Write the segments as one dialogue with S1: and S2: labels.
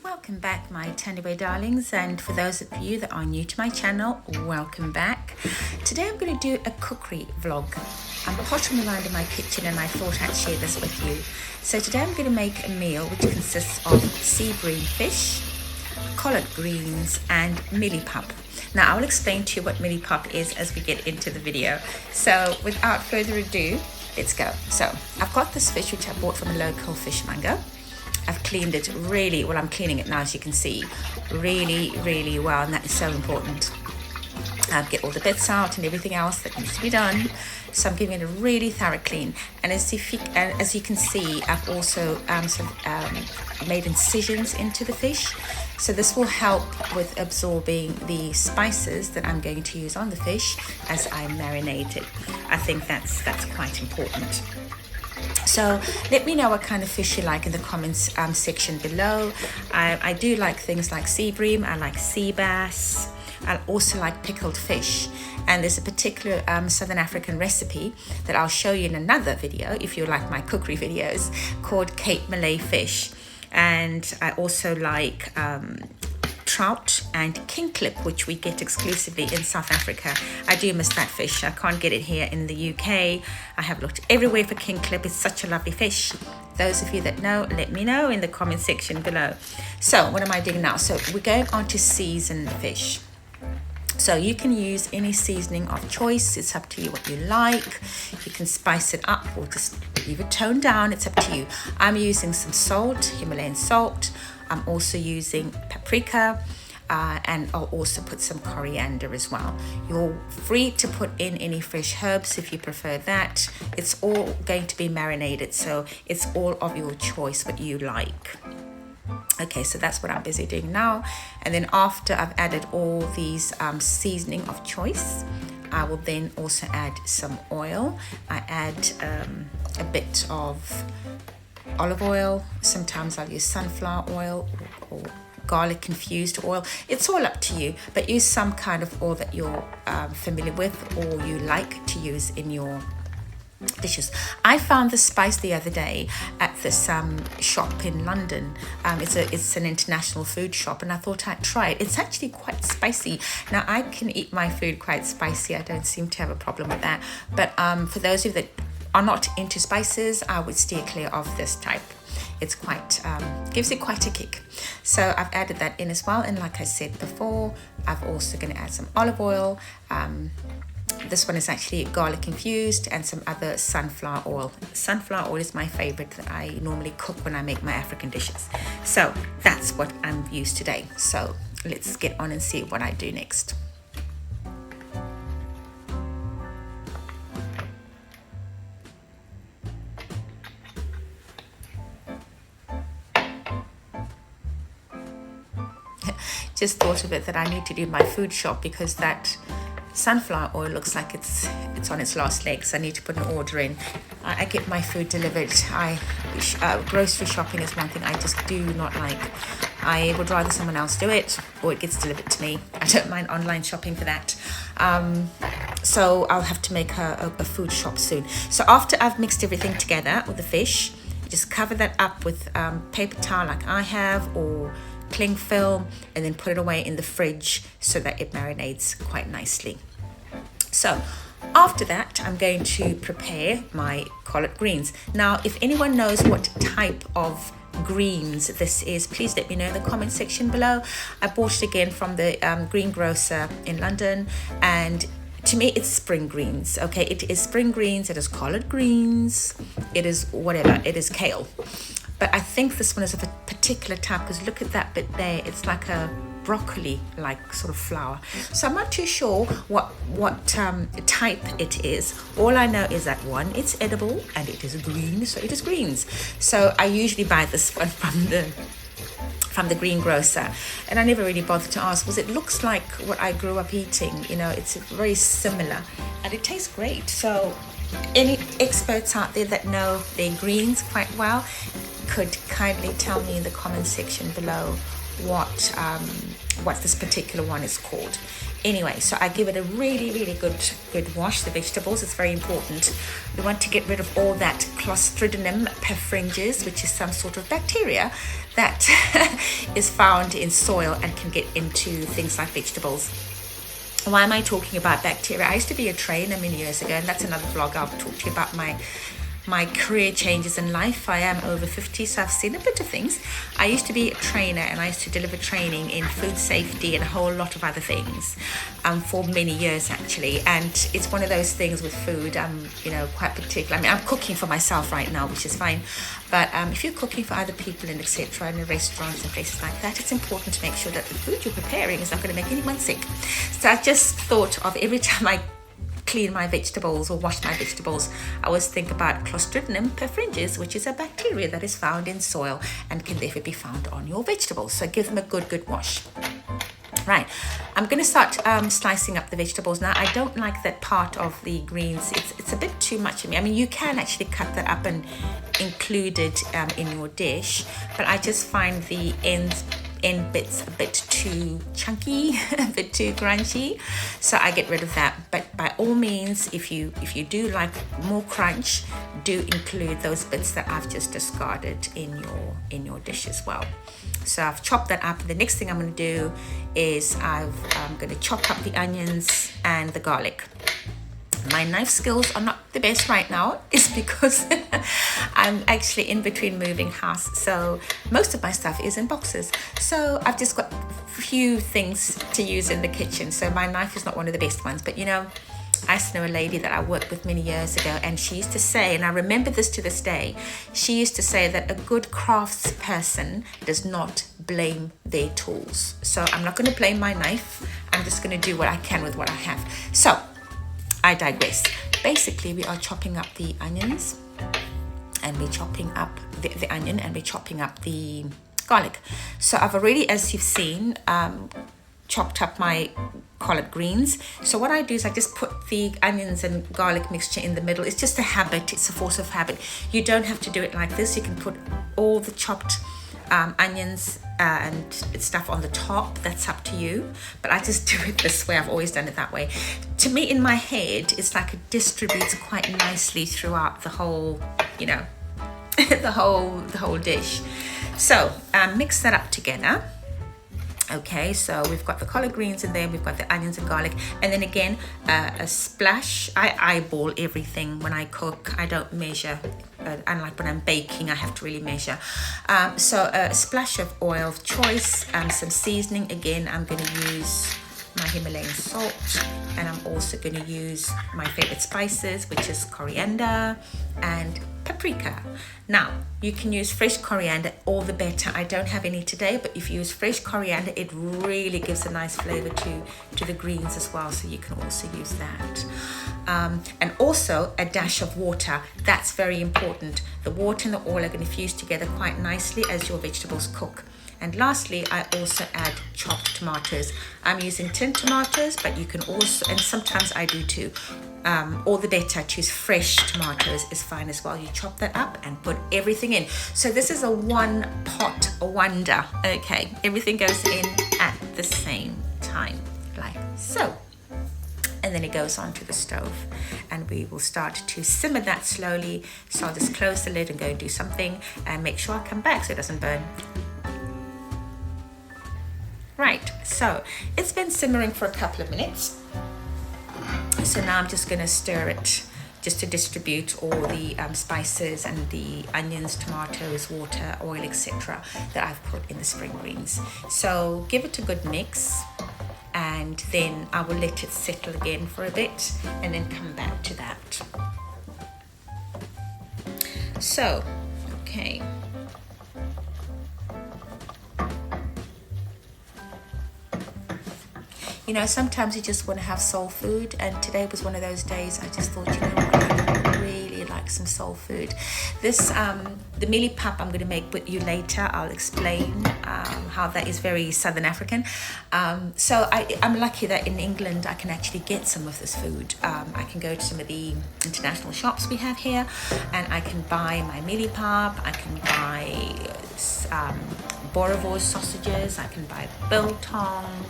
S1: Welcome back, my Thandiwe Darlings, and for those of you that are new to my channel, welcome back. Today I'm going to do a cookery vlog. I'm pottering around in my kitchen and I thought I'd share this with you. So today I'm going to make a meal which consists of sea bream fish, collard greens and millipap. Now I will explain to you what millipap is as we get into the video. So without further ado, let's go. So I've got this fish which I bought from a local fishmonger. I've cleaned it really well. I'm cleaning it now, as you can see, really well, and that is so important. Get all the bits out and everything else that needs to be done. So I'm giving it a really thorough clean. And as you can see, I've also made incisions into the fish. So this will help with absorbing the spices that I'm going to use on the fish as I marinate it. I think that's quite important. So let me know what kind of fish you like in the comments section below. I do like things like sea bream, I like sea bass, I also like pickled fish. And there's a particular Southern African recipe that I'll show you in another video, if you like my cookery videos, called Cape Malay fish. And I also like trout and kingklip, which we get exclusively in South Africa. I do miss that fish. I can't get it here in the UK. I have looked everywhere for kingklip. It's such a lovely fish. Those of you that know, let me know in the comment section below. So what am I doing now? So we're going on to season the fish. So you can use any seasoning of choice. It's up to you what you like. You can spice it up or just leave it toned down. It's up to you. I'm using some salt, Himalayan salt. I'm also using paprika and I'll also put some coriander as well. You're free to put in any fresh herbs if you prefer that. It's all going to be marinated, so it's all of your choice what you like. Okay, so that's what I'm busy doing now. And then after I've added all these seasoning of choice, I will then also add some oil. I add a bit of olive oil. Sometimes I'll use sunflower oil or garlic infused oil. It's all up to you, but use some kind of oil that you're familiar with or you like to use in your dishes. I found this spice the other day at this shop in London. It's an international food shop, and I thought I'd try it. It's actually quite spicy. Now I can eat my food quite spicy. I don't seem to have a problem with that. But for those of you that are not into spices, I would steer clear of this type. It's quite gives it quite a kick. So I've added that in as well, and like I said before, I'm also going to add some olive oil. This one is actually garlic infused and some other sunflower oil. Sunflower oil is my favorite that I normally cook when I make my African dishes. So that's what I'm used today. So let's get on and see what I do next. Just thought of it that I need to do my food shop because that sunflower oil looks like it's on its last legs. I need to put an order in. I get my food delivered. Grocery shopping is one thing I just do not like. I would rather someone else do it or it gets delivered to me. I don't mind online shopping for that. So I'll have to make a food shop soon. So after I've mixed everything together with the fish, just cover that up with paper towel like I have, or cling film, and then put it away in the fridge so that it marinates quite nicely. So after that, I'm going to prepare my collard greens. Now, if anyone knows what type of greens this is, please let me know in the comment section below. I bought it again from the greengrocer in London, and to me it's spring greens. Okay, it is spring greens, it is collard greens, it is whatever, it is kale. But I think this one is of a particular type because look at that bit there. It's like a broccoli like sort of flower. So I'm not too sure what type it is. All I know is that one, it's edible and it is green, so it is greens. So I usually buy this one from the greengrocer, and I never really bothered to ask because it looks like what I grew up eating. You know, it's very similar and it tastes great. So any experts out there that know their greens quite well could kindly tell me in the comment section below what this particular one is called. Anyway, so I give it a really good wash, the vegetables. It's very important. We want to get rid of all that Clostridium perfringens, which is some sort of bacteria that is found in soil and can get into things like vegetables. Why am I talking about bacteria? I used to be a trainer many years ago, and that's another vlog. I'll talk to you about my career changes in life. I am over 50, so I've seen a bit of things. I used to be a trainer, and I used to deliver training in food safety and a whole lot of other things for many years actually. And it's one of those things with food, you know, quite particular. I mean, I'm cooking for myself right now, which is fine. But if you're cooking for other people and etc. in restaurants and places like that, it's important to make sure that the food you're preparing is not going to make anyone sick. So I just thought of every time I clean my vegetables or wash my vegetables, I always think about Clostridium perfringens, which is a bacteria that is found in soil and can therefore be found on your vegetables. So give them a good wash. Right, I'm going to start slicing up the vegetables now. I don't like that part of the greens. It's a bit too much of me. I mean, you can actually cut that up and include it in your dish, but I just find the end bits a bit too chunky, a bit too crunchy, so I get rid of that. But by all means, if you do like more crunch, do include those bits that I've just discarded in your dish as well. So I've chopped that up. The next thing I'm going to do is I'm going to chop up the onions and the garlic. My knife skills are not the best right now. It's because I'm actually in between moving house, so most of my stuff is in boxes. So I've just got a few things to use in the kitchen, so my knife is not one of the best ones. But you know, I used to know a lady that I worked with many years ago, and she used to say, and I remember this to this day, she used to say that a good crafts person does not blame their tools. So I'm not going to blame my knife. I'm just going to do what I can with what I have. So I digress. Basically, we are chopping up the onions, and we're chopping up the onion, and we're chopping up the garlic. So I've already, as you've seen, chopped up my collard greens. So what I do is I just put the onions and garlic mixture in the middle. It's just a habit. It's a force of habit. You don't have to do it like this. You can put all the chopped onions and stuff on the top. That's up to you, but I just do it this way. I've always done it that way. To me, in my head, it's like it distributes quite nicely throughout the whole, you know, the whole dish. So mix that up together. Okay, so we've got the collard greens in there, we've got the onions and garlic, and then again a splash. I eyeball everything when I cook. I don't measure. Unlike when I'm baking, I have to really measure. So a splash of oil of choice, some seasoning. Again, I'm going to use my Himalayan salt, and I'm also going to use my favorite spices, which is coriander and paprika. Now, you can use fresh coriander, all the better. I don't have any today, but if you use fresh coriander, it really gives a nice flavor to the greens as well, so you can also use that. And also a dash of water. That's very important. The water and the oil are going to fuse together quite nicely as your vegetables cook. And lastly, I also add chopped tomatoes. I'm using tinned tomatoes, but you can also, and sometimes I do too, all the better, choose fresh tomatoes is fine as well. You chop that up and put everything in. So this is a one pot wonder. Okay, everything goes in at the same time, like so. And then it goes onto the stove, and we will start to simmer that slowly. So I'll just close the lid and go and do something, and make sure I come back so it doesn't burn. Right, so it's been simmering for a couple of minutes. So now I'm just going to stir it just to distribute all the spices and the onions, tomatoes, water, oil, etc. that I've put in the spring greens. So give it a good mix, and then I will let it settle again for a bit and then come back to that. So, okay. You know, sometimes you just want to have soul food, and today was one of those days. I just thought, you know what, I really like some soul food. This, the mealie pap I'm going to make with you later. I'll explain how that is very Southern African. So I'm lucky that in England I can actually get some of this food. I can go to some of the international shops we have here, and I can buy my mealie pap. I can buy boerewors sausages, I can buy biltong,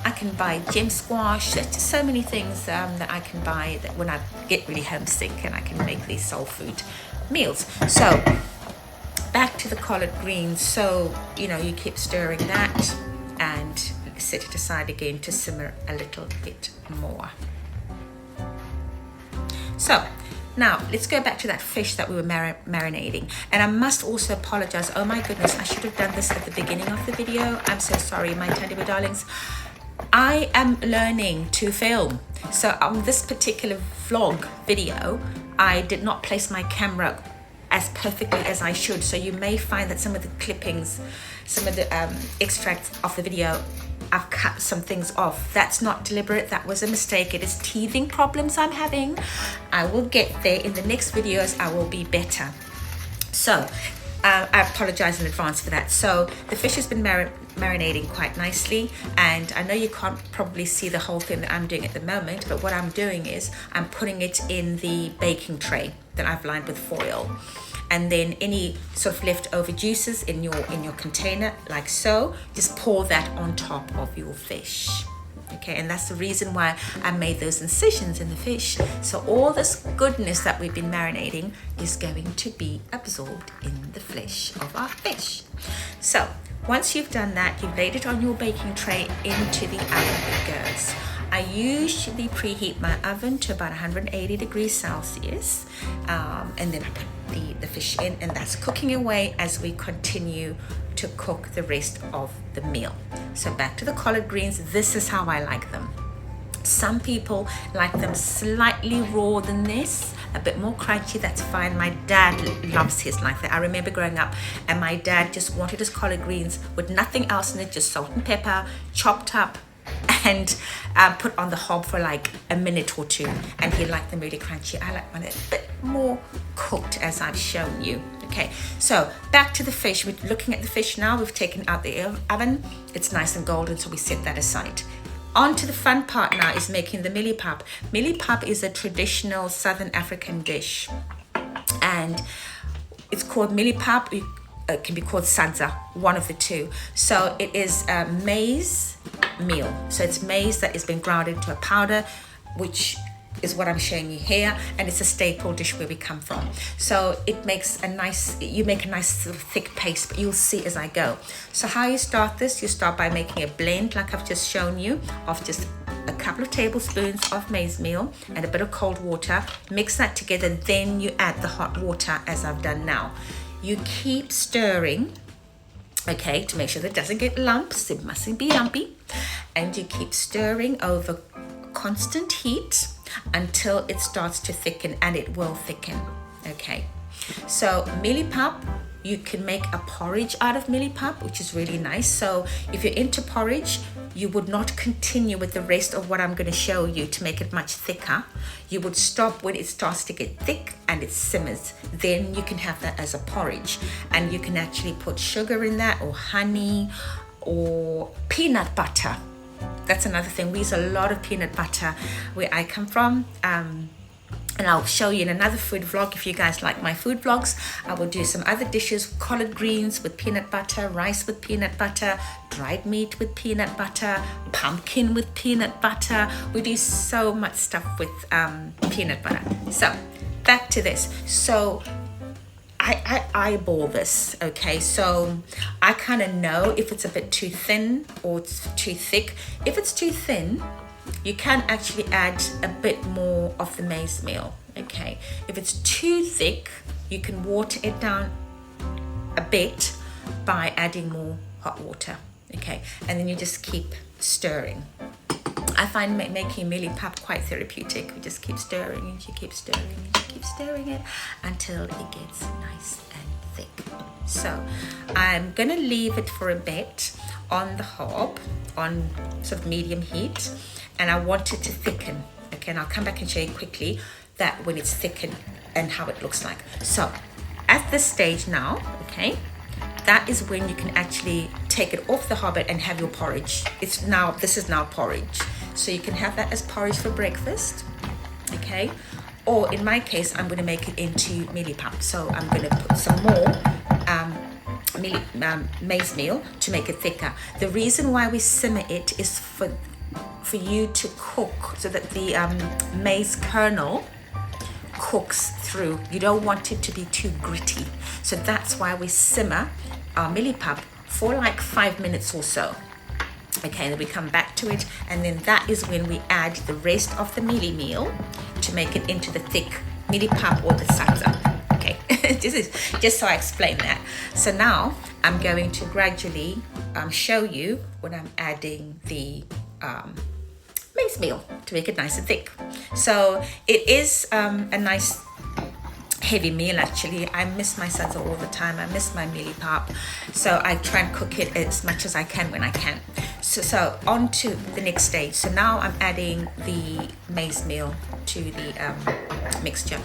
S1: I can buy gem squash. There's just so many things that I can buy that when I get really homesick, and I can make these soul food meals. So back to the collard greens. So you keep stirring that and set it aside again to simmer a little bit more. So now let's go back to that fish that we were marinating. And I must also apologize. Oh my goodness, I should have done this at the beginning of the video. I'm so sorry, my Thandiwe darlings. I am learning to film. So on this particular vlog video, I did not place my camera as perfectly as I should. So you may find that some of the clippings, some of the extracts of the video, I've cut some things off. That's not deliberate, that was a mistake. It is teething problems I'm having. I will get there. In the next videos, I will be better. So I apologize in advance for that. So the fish has been marinating quite nicely, and I know you can't probably see the whole thing that I'm doing at the moment, but what I'm doing is I'm putting it in the baking tray that I've lined with foil. And then any sort of leftover juices in your container, like so, just pour that on top of your fish. Okay, and that's the reason why I made those incisions in the fish. So all this goodness that we've been marinating is going to be absorbed in the flesh of our fish. So once you've done that, you've laid it on your baking tray into the oven it goes. I usually preheat my oven to about 180 degrees Celsius, and then I put the fish in, and that's cooking away as we continue to cook the rest of the meal. So back to the collard greens. This is how I like them. Some people like them slightly raw than this, a bit more crunchy. That's fine. My dad loves his like that. I remember growing up and my dad just wanted his collard greens with nothing else in it, just salt and pepper, chopped up, and put on the hob for like a minute or two, and he liked them really crunchy. I like mine a bit more cooked, as I've shown you. Okay, so back to the fish. We're looking at the fish now. We've taken out the oven. It's nice and golden, so we set that aside. On to the fun part now is making the millipap. Millipap is a traditional Southern African dish, and it's called millipap. It can be called sadza, one of the two. So it is a maize meal. So it's maize that has been ground into a powder, which is what I'm showing you here, and it's a staple dish where we come from. So it makes a nice, you make a nice sort of thick paste, but you'll see as I go. So how you start this, you start by making a blend like I've just shown you of just a couple of tablespoons of maize meal and a bit of cold water. Mix that together, then you add the hot water as I've done now. You keep stirring, okay, to make sure that it doesn't get lumps. It mustn't be lumpy. And you keep stirring over constant heat until it starts to thicken, and it will thicken. Okay, so millipap, you can make a porridge out of millipap, which is really nice. So if you're into porridge, you would not continue with the rest of what I'm going to show you to make it much thicker. You would stop when it starts to get thick and it simmers. Then you can have that as a porridge, and you can actually put sugar in that, or honey, or peanut butter. That's another thing. We use a lot of peanut butter where I come from, and I'll show you in another food vlog. If you guys like my food vlogs, I will do some other dishes: collard greens with peanut butter, rice with peanut butter, dried meat with peanut butter, pumpkin with peanut butter. We do so much stuff with peanut butter. So back to this. So I eyeball this, okay? So I kind of know if it's a bit too thin or it's too thick. If it's too thin, you can actually add a bit more of the maize meal, okay? If it's too thick, you can water it down a bit by adding more hot water, okay? And then you just keep stirring. I find making millipap quite therapeutic. You just keep stirring and you keep stirring and you keep stirring it until it gets nice and thick. So I'm gonna leave it for a bit on the hob on sort of medium heat, and I want it to thicken. Okay, and I'll come back and show you quickly that when it's thickened and how it looks like. So at this stage now, okay, that is when you can actually take it off the hob and have your porridge. This is now porridge. So you can have that as porridge for breakfast, okay? Or in my case, I'm gonna make it into millipap. So I'm gonna put some more maize meal to make it thicker. The reason why we simmer it is for you to cook so that the maize kernel cooks through. You don't want it to be too gritty. So that's why we simmer our mealie pup for like 5 minutes or so. Okay, then we come back to it, and then that is when we add the rest of the mealie meal to make it into the thick mealie pup or the satsa. Okay, just so I explain that. So now I'm going to gradually show you when I'm adding the maize meal to make it nice and thick. So it is a nice heavy meal actually. I miss my satsa all the time. I miss my mealie pup. So I try and cook it as much as I can when I can. So on to the next stage. So now I'm adding the maize meal to the mixture.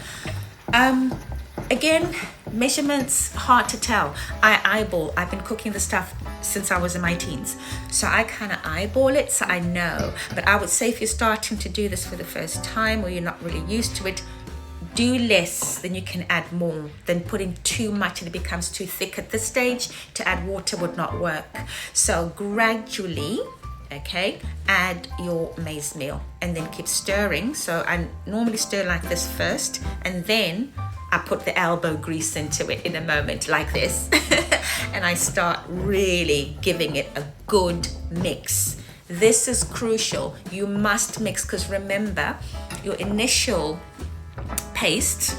S1: Again, measurements, hard to tell. I eyeball. I've been cooking the stuff since I was in my teens. So I kind of eyeball it so I know. But I would say if you're starting to do this for the first time or you're not really used to it, do less, then you can add more. Than putting too much and it becomes too thick at this stage. To add water would not work. So gradually, okay, add your maize meal and then keep stirring. So I normally stir like this first, and then I put the elbow grease into it in a moment like this. And I start really giving it a good mix. This is crucial. You must mix, because remember, your initial paste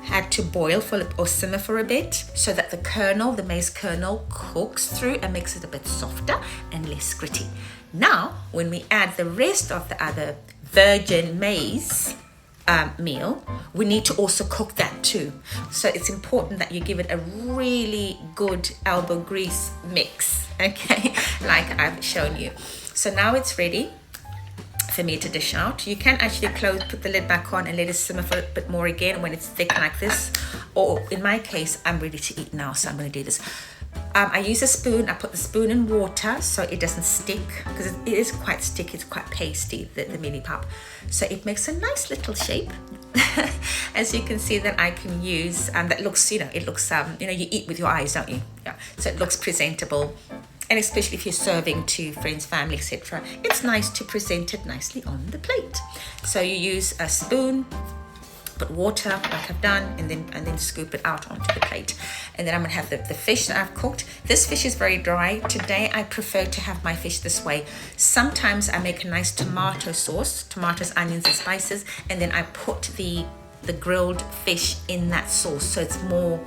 S1: had to boil for or simmer for a bit so that the kernel, the maize kernel, cooks through and makes it a bit softer and less gritty. Now, when we add the rest of the other virgin maize meal, we need to also cook that too. So it's important that you give it a really good elbow grease mix, okay, like I've shown you. So now it's ready for me to dish out. You can actually put the lid back on and let it simmer for a bit more again when it's thick like this. Or in my case, I'm ready to eat now, so I'm going to do this. I use a spoon. I put the spoon in water so it doesn't stick, because it is quite sticky. It's quite pasty, the mealie pup. So it makes a nice little shape. As you can see, that I can use, that looks, it looks, you eat with your eyes, don't you? Yeah. So it looks presentable. And especially if you're serving to friends, family, etc., it's nice to present it nicely on the plate. So you use a spoon, put water like I've done, and then scoop it out onto the plate. And then I'm gonna have the fish that I've cooked. This fish is very dry. Today I prefer to have my fish this way. Sometimes I make a nice tomato sauce, tomatoes, onions, and spices, and then I put the grilled fish in that sauce, so it's more,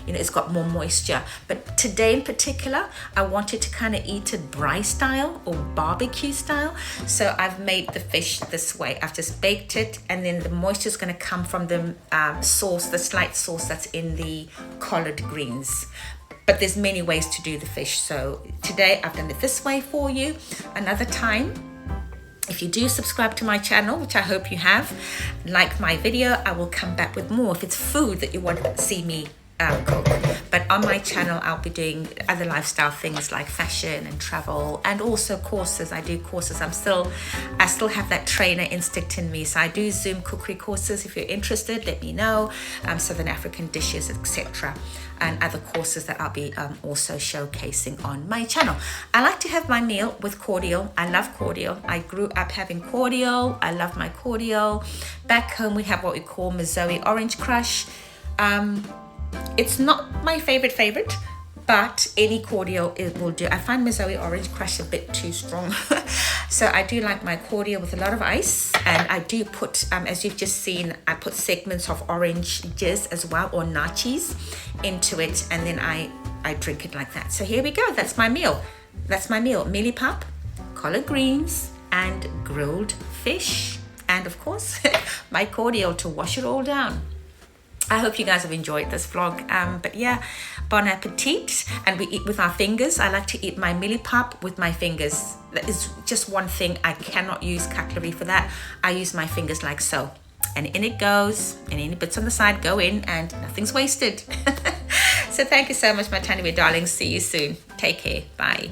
S1: it's got more moisture. But today in particular, I wanted to kind of eat it braai style or barbecue style, so I've made the fish this way. I've just baked it, and then the moisture is going to come from the sauce, the slight sauce that's in the collard greens. But there's many ways to do the fish, so today I've done it this way for you. Another time, if you do subscribe to my channel, which I hope you have, like my video, I will come back with more if it's food that you want to see me cook. But on my channel, I'll be doing other lifestyle things like fashion and travel, and also courses. I do courses. I still have that trainer instinct in me, so I do Zoom cookery courses. If you're interested, let me know. Southern African dishes, etc., and other courses that I'll be also showcasing on my channel. I like to have my meal with cordial. I love cordial. I grew up having cordial. I love my cordial. Back home, we have what we call Mazoe Orange Crush. It's not my favorite, but any cordial it will do. I find Mazoe Orange Crush a bit too strong. So I do like my cordial with a lot of ice, and I do put, as you've just seen, I put segments of oranges as well, or nachis, into it, and then I drink it like that. So here we go. That's my meal. Mealie pup, collard greens, and grilled fish, and of course my cordial to wash it all down. I hope you guys have enjoyed this vlog, but yeah, bon appetit. And we eat with our fingers. I like to eat my mealie pup with my fingers. That is just one thing. I cannot use cutlery for that. I use my fingers like so, and in it goes, and any bits on the side go in, and nothing's wasted. So thank you so much, my Thandiwe darlings. See you soon. Take care. Bye.